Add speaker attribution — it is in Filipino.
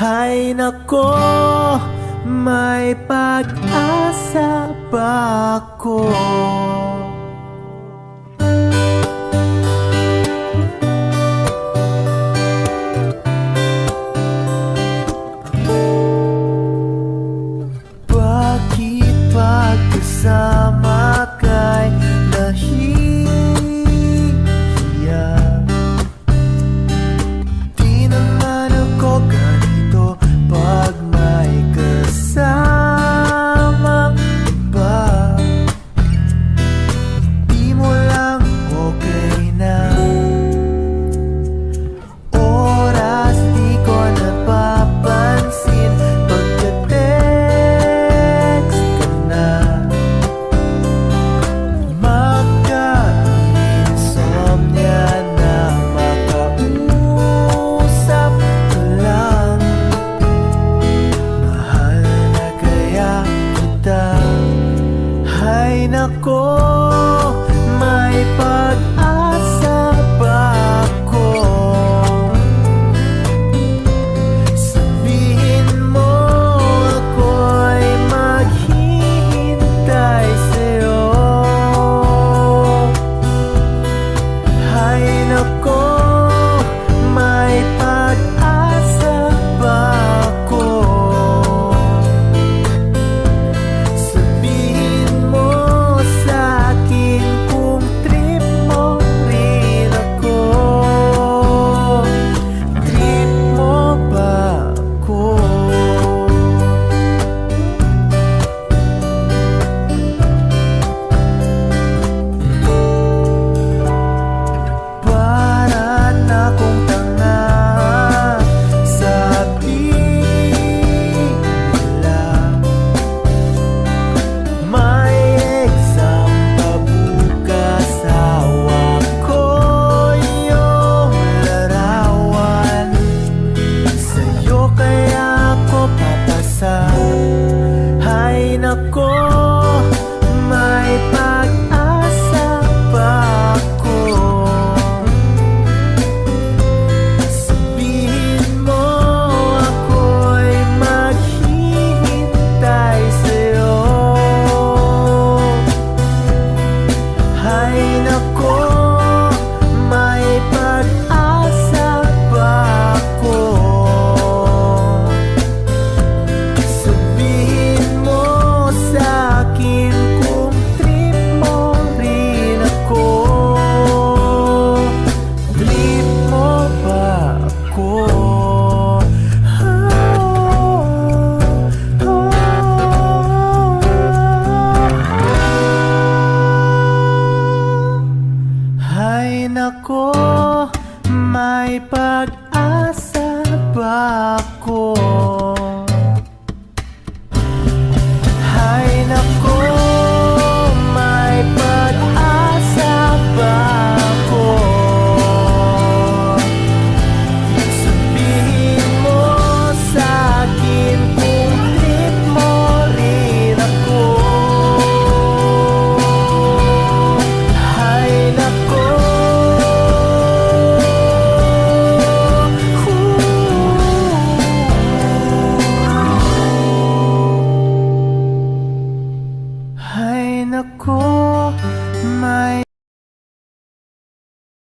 Speaker 1: Hay nako, may pag-asa ba ako? Bakit pagkasama kay nahihiya? Di naman ako ganito pag may kasamang iba. Di mo lang okay na. Oras di ko napapansin pagka-text ka na. Magka-insomnia na makausap ka lang. Mahal na kaya kita. Hay nako, may pag-asa ba ako? Sabihin mo ako'y maghihintay sa'yo. Hay nako, may pag-asa ba ako? Sabihin mo sa'kin kung trip mo rin ako. Trip mo ba ako? Para na akong tanga, sabi nila. May exam pa bukas, hawak ko yung larawan. Sa'yo kaya ako papasa. Hay nako, may pag-asa ba ako? Sabihin mo ako'y maghihintay sa'yo. Hay nako, may pag-asa ba ako? Sabihin mo sa'kin kung trip mo rin ako. Trip mo ba ako? Hay nako, may pag-asa ba ako?